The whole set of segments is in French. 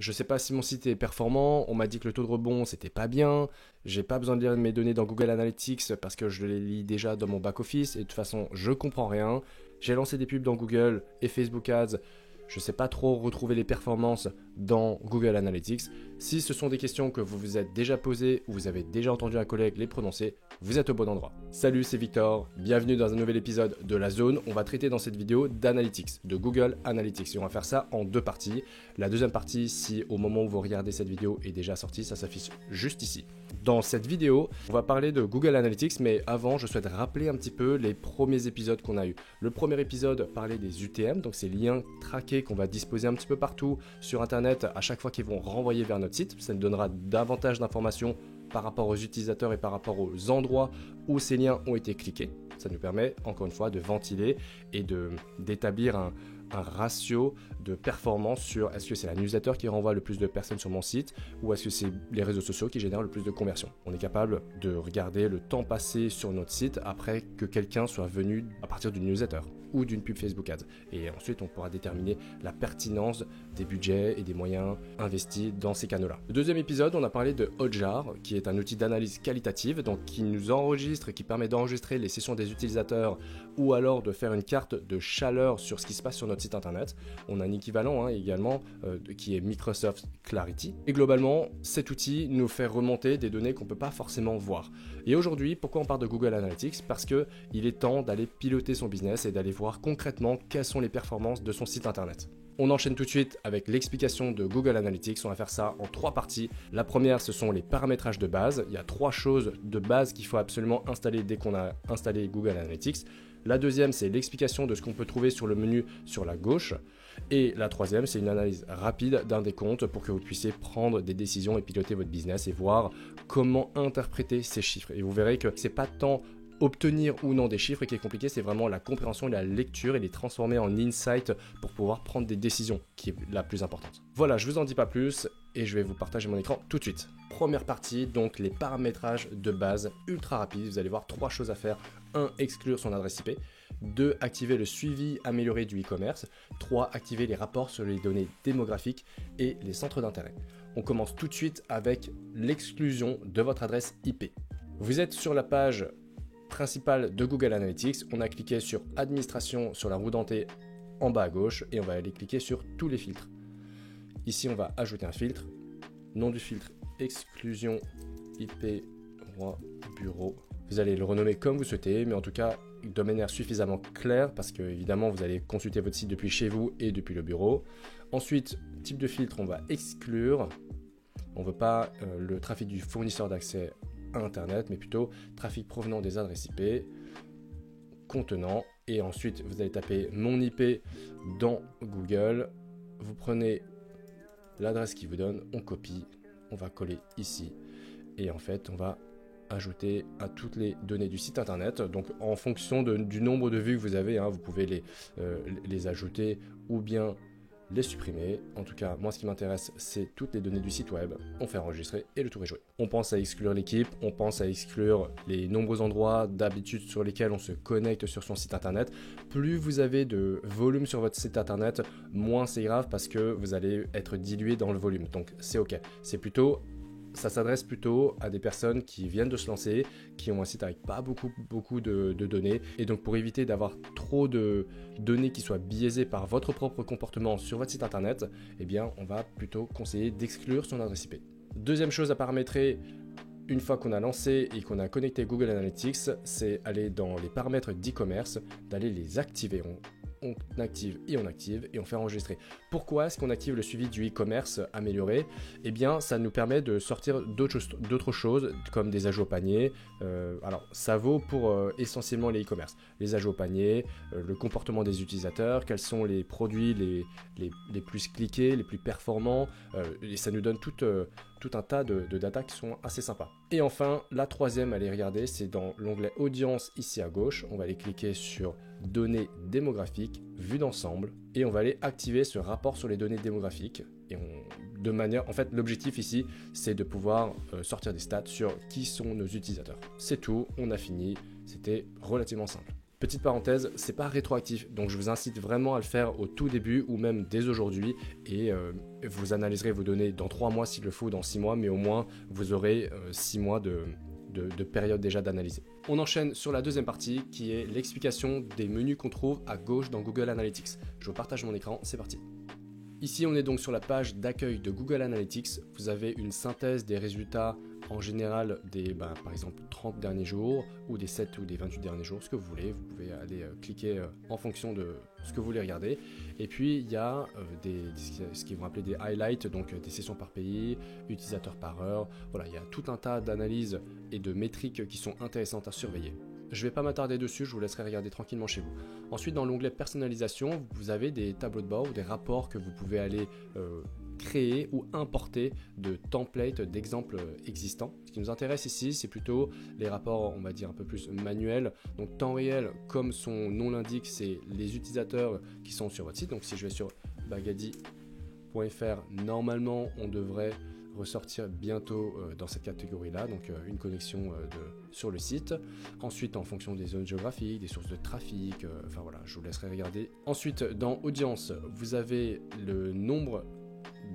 Je sais pas si mon site est performant, on m'a dit que le taux de rebond c'était pas bien, j'ai pas besoin de lire mes données dans Google Analytics parce que je les lis déjà dans mon back-office et de toute façon je comprends rien. J'ai lancé des pubs dans Google et Facebook Ads, je sais pas trop retrouver les performances dans Google Analytics. Si ce sont des questions que vous vous êtes déjà posées ou vous avez déjà entendu un collègue les prononcer, vous êtes au bon endroit. Salut, c'est Victor, bienvenue dans un nouvel épisode de La Zone. On va traiter dans cette vidéo d'Analytics, de Google Analytics et on va faire ça en deux parties. La deuxième partie, si au moment où vous regardez cette vidéo est déjà sortie, ça s'affiche juste ici. Dans cette vidéo, on va parler de Google Analytics, mais avant, je souhaite rappeler un petit peu les premiers épisodes qu'on a eu. Le premier épisode parlait des UTM, donc ces liens traqués qu'on va disposer un petit peu partout sur Internet à chaque fois qu'ils vont renvoyer vers notre site. Ça nous donnera davantage d'informations par rapport aux utilisateurs et par rapport aux endroits où ces liens ont été cliqués. Ça nous permet, encore une fois, de ventiler et d'établir un ratio de performance sur est-ce que c'est la newsletter qui renvoie le plus de personnes sur mon site ou est-ce que c'est les réseaux sociaux qui génèrent le plus de conversions. On est capable de regarder le temps passé sur notre site après que quelqu'un soit venu à partir d'une newsletter ou d'une pub Facebook Ads. Et ensuite, on pourra déterminer la pertinence des budgets et des moyens investis dans ces canaux-là. Le deuxième épisode, on a parlé de Hotjar, qui est un outil d'analyse qualitative, donc qui nous enregistre, qui permet d'enregistrer les sessions des utilisateurs ou alors de faire une carte de chaleur sur ce qui se passe sur notre site internet. On a un équivalent également qui est Microsoft Clarity. Et globalement, cet outil nous fait remonter des données qu'on ne peut pas forcément voir. Et aujourd'hui, pourquoi on parle de Google Analytics? Parce qu'il est temps d'aller piloter son business et d'aller voir concrètement quelles sont les performances de son site internet. On enchaîne tout de suite avec l'explication de Google Analytics. On va faire ça en trois parties. La première, ce sont les paramétrages de base. Il y a trois choses de base qu'il faut absolument installer dès qu'on a installé Google Analytics. La deuxième, c'est l'explication de ce qu'on peut trouver sur le menu sur la gauche. Et la troisième, c'est une analyse rapide d'un des comptes pour que vous puissiez prendre des décisions et piloter votre business et voir comment interpréter ces chiffres. Et vous verrez que c'est pas tant obtenir ou non des chiffres qui est compliqué, c'est vraiment la compréhension et la lecture et les transformer en insight pour pouvoir prendre des décisions qui est la plus importante. Voilà, je vous en dis pas plus et je vais vous partager mon écran tout de suite. Première partie, donc les paramétrages de base ultra rapides. Vous allez voir trois choses à faire. 1. Exclure son adresse IP. 2. Activer le suivi amélioré du e-commerce. 3. Activer les rapports sur les données démographiques et les centres d'intérêt. On commence tout de suite avec l'exclusion de votre adresse IP. Vous êtes sur la page principale de Google Analytics, on a cliqué sur administration sur la roue dentée en bas à gauche et on va aller cliquer sur tous les filtres. Ici on va ajouter un filtre, nom du filtre exclusion IP roi bureau. Vous allez le renommer comme vous souhaitez, mais en tout cas de manière suffisamment claire parce que évidemment vous allez consulter votre site depuis chez vous et depuis le bureau. Ensuite, type de filtre, on va exclure. On ne veut pas le trafic du fournisseur d'accès Internet, mais plutôt trafic provenant des adresses IP contenant. Et ensuite, vous allez taper mon IP dans Google. Vous prenez l'adresse qui vous donne, on copie, on va coller ici. Et en fait, on va ajouter à toutes les données du site internet. Donc, en fonction du nombre de vues que vous avez, vous pouvez les ajouter ou bien les supprimer. En tout cas, moi ce qui m'intéresse, c'est toutes les données du site web. On fait enregistrer et le tour est joué. On pense à exclure l'équipe, on pense à exclure les nombreux endroits d'habitude sur lesquels on se connecte sur son site internet. Plus vous avez de volume sur votre site internet, moins c'est grave parce que vous allez être dilué dans le volume. Donc c'est ok. Ça s'adresse plutôt à des personnes qui viennent de se lancer, qui ont un site avec pas beaucoup de données. Et donc pour éviter d'avoir trop de données qui soient biaisées par votre propre comportement sur votre site internet, eh bien on va plutôt conseiller d'exclure son adresse IP. Deuxième chose à paramétrer, une fois qu'on a lancé et qu'on a connecté Google Analytics, c'est aller dans les paramètres d'e-commerce, d'aller les activer. On active et on fait enregistrer. Pourquoi est-ce qu'on active le suivi du e-commerce amélioré? Eh bien, ça nous permet de sortir d'autres choses comme des ajouts au panier. Alors, ça vaut pour essentiellement les e-commerce. Les ajouts au panier, le comportement des utilisateurs, quels sont les produits les plus cliqués, les plus performants. Et ça nous donne tout un tas de data qui sont assez sympas. Et enfin, la troisième à aller regarder, c'est dans l'onglet audience ici à gauche. On va aller cliquer sur données démographiques, vue d'ensemble, et on va aller activer ce rapport sur les données démographiques. Et en fait, l'objectif ici, c'est de pouvoir sortir des stats sur qui sont nos utilisateurs. C'est tout, on a fini, c'était relativement simple. Petite parenthèse, c'est pas rétroactif, donc je vous incite vraiment à le faire au tout début ou même dès aujourd'hui et vous analyserez vos données dans 3 mois s'il le faut, dans 6 mois, mais au moins vous aurez 6 mois de période déjà d'analyser. On enchaîne sur la deuxième partie qui est l'explication des menus qu'on trouve à gauche dans Google Analytics. Je vous partage mon écran, c'est parti. Ici, on est donc sur la page d'accueil de Google Analytics. Vous avez une synthèse des résultats en général des, par exemple, 30 derniers jours ou des 7 ou des 28 derniers jours, ce que vous voulez. Vous pouvez aller cliquer en fonction de ce que vous voulez regarder. Et puis, il y a ce qu'ils vont appeler des highlights, donc des sessions par pays, utilisateurs par heure. Voilà, il y a tout un tas d'analyses et de métriques qui sont intéressantes à surveiller. Je ne vais pas m'attarder dessus, je vous laisserai regarder tranquillement chez vous. Ensuite, dans l'onglet personnalisation, vous avez des tableaux de bord ou des rapports que vous pouvez aller créer ou importer de templates d'exemples existants. Ce qui nous intéresse ici, c'est plutôt les rapports, on va dire, un peu plus manuels. Donc temps réel, comme son nom l'indique, c'est les utilisateurs qui sont sur votre site. Donc si je vais sur bagadi.fr, normalement, on devrait ressortir bientôt dans cette catégorie-là, donc une connexion sur le site. Ensuite, en fonction des zones géographiques, des sources de trafic, enfin voilà, je vous laisserai regarder. Ensuite, dans Audience, vous avez le nombre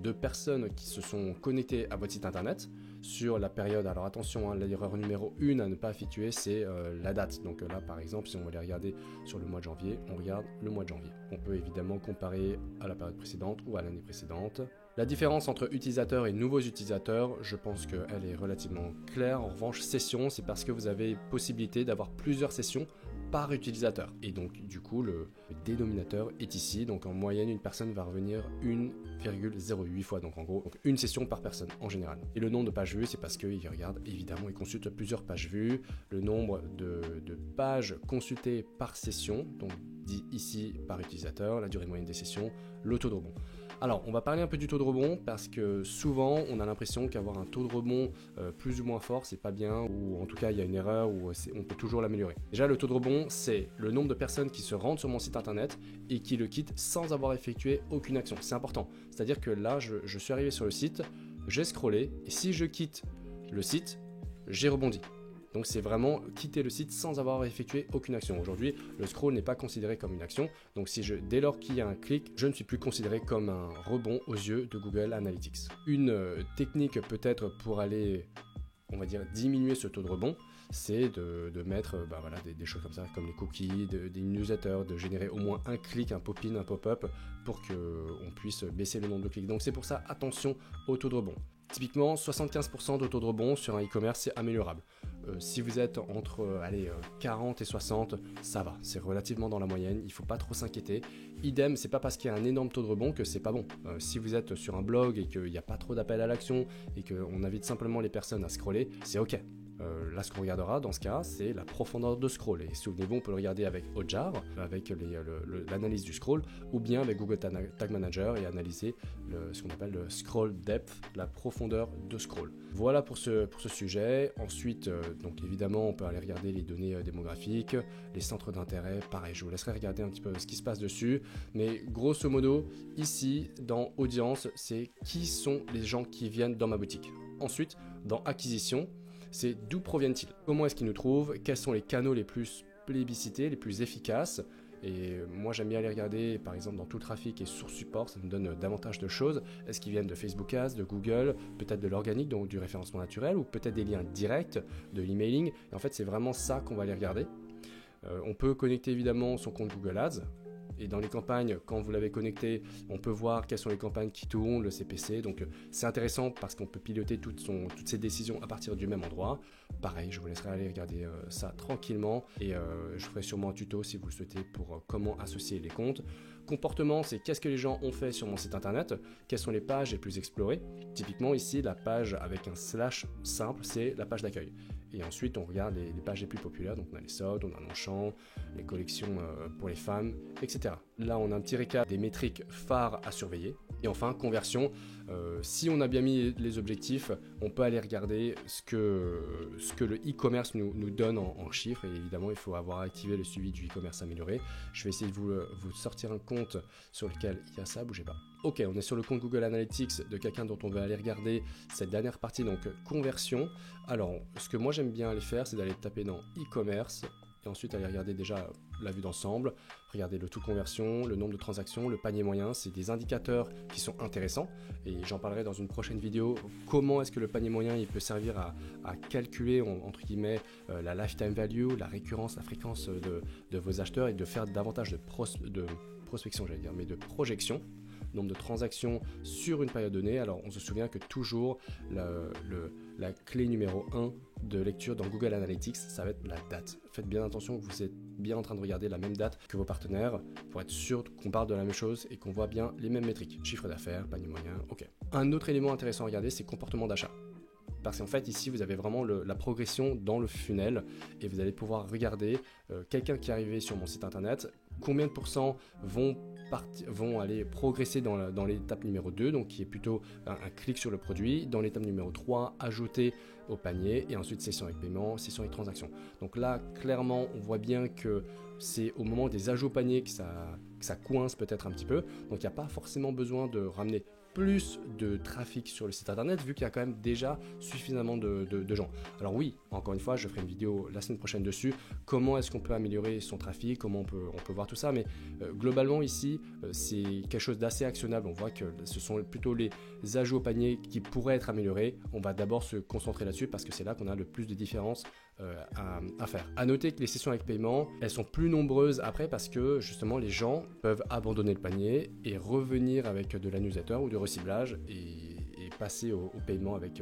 de personnes qui se sont connectées à votre site internet sur la période. Alors attention, l'erreur numéro 1 à ne pas effectuer, c'est la date. Donc là, par exemple, si on va les regarder sur le mois de janvier, on regarde le mois de janvier. On peut évidemment comparer à la période précédente ou à l'année précédente. La différence entre utilisateurs et nouveaux utilisateurs, je pense qu'elle est relativement claire. En revanche, session, c'est parce que vous avez possibilité d'avoir plusieurs sessions par utilisateur. Et donc, du coup, le dénominateur est ici. Donc, en moyenne, une personne va revenir 1,08 fois. Donc, en gros, une session par personne en général. Et le nombre de pages vues, c'est parce qu'il regarde, évidemment, il consulte plusieurs pages vues. Le nombre de pages consultées par session, donc dit ici par utilisateur, la durée moyenne des sessions, le taux de rebond. Alors, on va parler un peu du taux de rebond parce que souvent, on a l'impression qu'avoir un taux de rebond plus ou moins fort, c'est pas bien, ou en tout cas, il y a une erreur, ou on peut toujours l'améliorer. Déjà, le taux de rebond, c'est le nombre de personnes qui se rendent sur mon site internet et qui le quittent sans avoir effectué aucune action. C'est important. C'est-à-dire que là, je suis arrivé sur le site, j'ai scrollé, et si je quitte le site, j'ai rebondi. Donc c'est vraiment quitter le site sans avoir effectué aucune action. Aujourd'hui, le scroll n'est pas considéré comme une action. Donc dès lors qu'il y a un clic, je ne suis plus considéré comme un rebond aux yeux de Google Analytics. Une technique peut-être pour aller, on va dire, diminuer ce taux de rebond, c'est de mettre des choses comme ça, comme les cookies, des newsletters, de générer au moins un clic, un pop-in, un pop-up, pour qu'on puisse baisser le nombre de clics. Donc c'est pour ça, attention au taux de rebond. Typiquement, 75% de taux de rebond sur un e-commerce, c'est améliorable. Si vous êtes entre 40 et 60, ça va, c'est relativement dans la moyenne, il ne faut pas trop s'inquiéter. Idem, c'est pas parce qu'il y a un énorme taux de rebond que c'est pas bon. Si vous êtes sur un blog et qu'il n'y a pas trop d'appels à l'action et qu'on invite simplement les personnes à scroller, c'est ok. Là, ce qu'on regardera dans ce cas, c'est la profondeur de scroll. Et souvenez-vous, on peut le regarder avec Hotjar, avec l'analyse du scroll, ou bien avec Google Tag Manager et analyser ce qu'on appelle le scroll depth, la profondeur de scroll. Voilà pour ce sujet. Ensuite, donc évidemment, on peut aller regarder les données démographiques, les centres d'intérêt. Pareil, je vous laisserai regarder un petit peu ce qui se passe dessus. Mais grosso modo, ici, dans Audience, c'est qui sont les gens qui viennent dans ma boutique. Ensuite, dans Acquisition, c'est d'où proviennent-ils? Comment est-ce qu'ils nous trouvent? Quels sont les canaux les plus plébiscités, les plus efficaces? Et moi j'aime bien aller regarder par exemple dans tout trafic et source support, ça nous donne davantage de choses. Est-ce qu'ils viennent de Facebook Ads, de Google, peut-être de l'organique, donc du référencement naturel, ou peut-être des liens directs, de l'emailing. Et en fait c'est vraiment ça qu'on va aller regarder. On peut connecter évidemment son compte Google Ads. Et dans les campagnes, quand vous l'avez connecté, on peut voir quelles sont les campagnes qui tournent, le CPC. Donc c'est intéressant parce qu'on peut piloter toutes ces décisions à partir du même endroit. Pareil, je vous laisserai aller regarder ça tranquillement. Et je ferai sûrement un tuto si vous le souhaitez pour comment associer les comptes. Comportement, c'est qu'est-ce que les gens ont fait sur mon site internet, quelles sont les pages les plus explorées. Typiquement ici, la page avec un slash simple, c'est la page d'accueil. Et ensuite, on regarde les pages les plus populaires. Donc, on a les soldes, on a Longchamp, les collections pour les femmes, etc. Là, on a un petit récap des métriques phares à surveiller. Et enfin, conversion. Si on a bien mis les objectifs, on peut aller regarder ce que le e-commerce nous donne en chiffres. Et évidemment, il faut avoir activé le suivi du e-commerce amélioré. Je vais essayer de vous sortir un compte sur lequel il y a ça, bougez pas. Ok, on est sur le compte Google Analytics de quelqu'un dont on veut aller regarder cette dernière partie, donc conversion. Alors, ce que moi j'aime bien aller faire, c'est d'aller taper dans e-commerce et ensuite aller regarder déjà la vue d'ensemble, regarder le taux de conversion, le nombre de transactions, le panier moyen. C'est des indicateurs qui sont intéressants et j'en parlerai dans une prochaine vidéo. Comment est-ce que le panier moyen il peut servir à calculer entre guillemets la lifetime value, la récurrence, la fréquence de vos acheteurs et de faire davantage de prospection, j'allais dire, mais de projection, nombre de transactions sur une période donnée. Alors on se souvient que toujours la clé numéro 1 de lecture dans Google Analytics, ça va être la date. Faites bien attention que vous êtes bien en train de regarder la même date que vos partenaires pour être sûr qu'on parle de la même chose et qu'on voit bien les mêmes métriques. Chiffre d'affaires, panier moyen, ok. Un autre élément intéressant à regarder, c'est comportement d'achat. Parce qu'en fait, ici, vous avez vraiment la progression dans le funnel et vous allez pouvoir regarder quelqu'un qui est arrivé sur mon site internet, combien de pourcents vont aller progresser dans l'étape numéro 2, donc qui est plutôt un clic sur le produit, dans l'étape numéro 3, ajouter au panier, et ensuite session avec paiement, session avec transaction. Donc là, clairement, on voit bien que c'est au moment des ajouts au panier que ça coince peut-être un petit peu, donc il n'y a pas forcément besoin de ramener plus de trafic sur le site internet vu qu'il y a quand même déjà suffisamment de gens. Alors oui, encore une fois, je ferai une vidéo la semaine prochaine dessus, comment est-ce qu'on peut améliorer son trafic, comment on peut voir tout ça, mais globalement ici, c'est quelque chose d'assez actionnable. On voit que ce sont plutôt les ajouts au panier qui pourraient être améliorés. On va d'abord se concentrer là-dessus parce que c'est là qu'on a le plus de différences à faire. À noter que les sessions avec paiement, elles sont plus nombreuses après parce que justement les gens peuvent abandonner le panier et revenir avec de la newsletter ou de reciblage et passer au paiement avec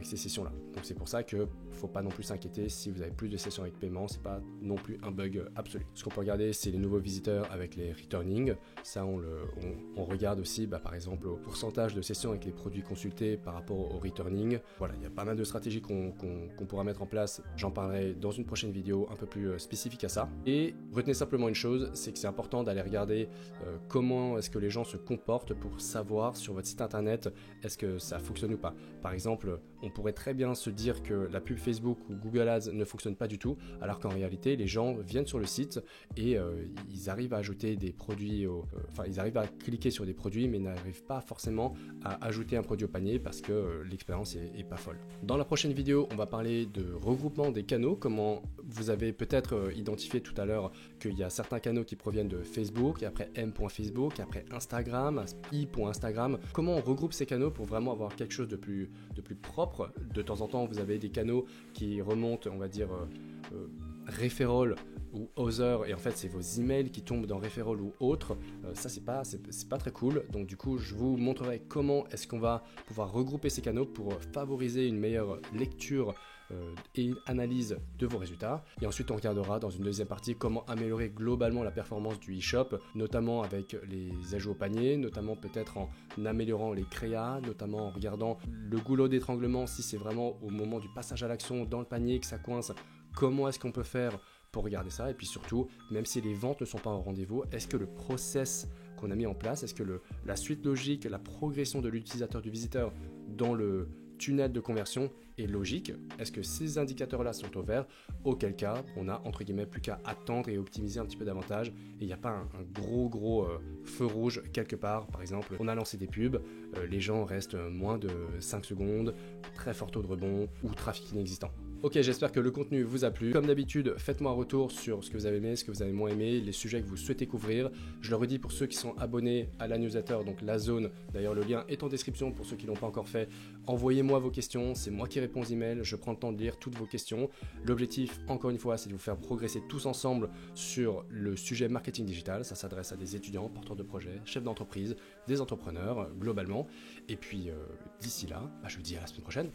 ces sessions-là. Donc c'est pour ça qu'il ne faut pas non plus s'inquiéter si vous avez plus de sessions avec paiement, c'est pas non plus un bug absolu. Ce qu'on peut regarder, c'est les nouveaux visiteurs avec les returning. Ça, on regarde aussi par exemple au pourcentage de sessions avec les produits consultés par rapport au returning. Voilà, il y a pas mal de stratégies qu'on pourra mettre en place. J'en parlerai dans une prochaine vidéo un peu plus spécifique à ça. Et retenez simplement une chose, c'est que c'est important d'aller regarder comment est-ce que les gens se comportent pour savoir sur votre site internet est-ce que ça fonctionne ou pas. Par exemple, on pourrait très bien se dire que la pub Facebook ou Google Ads ne fonctionne pas du tout, alors qu'en réalité, les gens viennent sur le site et ils arrivent à ajouter des produits, ils arrivent à cliquer sur des produits, mais n'arrivent pas forcément à ajouter un produit au panier parce que l'expérience est pas folle. Dans la prochaine vidéo, on va parler de regroupement des canaux, comment vous avez peut-être identifié tout à l'heure qu'il y a certains canaux qui proviennent de Facebook, et après m.facebook, après Instagram, i.instagram. Comment on regroupe ces canaux pour vraiment avoir quelque chose de plus propre. De temps en temps, vous avez des canaux qui remontent, on va dire, referral ou other, et en fait c'est vos emails qui tombent dans referral ou autre. Ça c'est pas très cool. Donc du coup je vous montrerai comment est-ce qu'on va pouvoir regrouper ces canaux pour favoriser une meilleure lecture et analyse de vos résultats. Et ensuite on regardera dans une deuxième partie comment améliorer globalement la performance du e-shop, notamment avec les ajouts au panier, notamment peut-être en améliorant les créas, notamment en regardant le goulot d'étranglement si c'est vraiment au moment du passage à l'action dans le panier que ça coince. Comment est-ce qu'on peut faire pour regarder ça? Et puis surtout, même si les ventes ne sont pas au rendez-vous, est-ce que le process qu'on a mis en place, est-ce que la suite logique, la progression de l'utilisateur, du visiteur dans le tunnel de conversion est logique? Est-ce que ces indicateurs-là sont au vert? Auquel cas, on a entre guillemets plus qu'à attendre et optimiser un petit peu davantage. Et il n'y a pas un gros feu rouge quelque part. Par exemple, on a lancé des pubs, les gens restent moins de 5 secondes, très fort taux de rebond ou trafic inexistant. Ok, j'espère que le contenu vous a plu. Comme d'habitude, faites-moi un retour sur ce que vous avez aimé, ce que vous avez moins aimé, les sujets que vous souhaitez couvrir. Je le redis pour ceux qui sont abonnés à la newsletter, donc la zone. D'ailleurs, le lien est en description pour ceux qui ne l'ont pas encore fait. Envoyez-moi vos questions, c'est moi qui réponds aux emails. Je prends le temps de lire toutes vos questions. L'objectif, encore une fois, c'est de vous faire progresser tous ensemble sur le sujet marketing digital. Ça s'adresse à des étudiants, porteurs de projets, chefs d'entreprise, des entrepreneurs, globalement. Et puis, d'ici là, je vous dis à la semaine prochaine.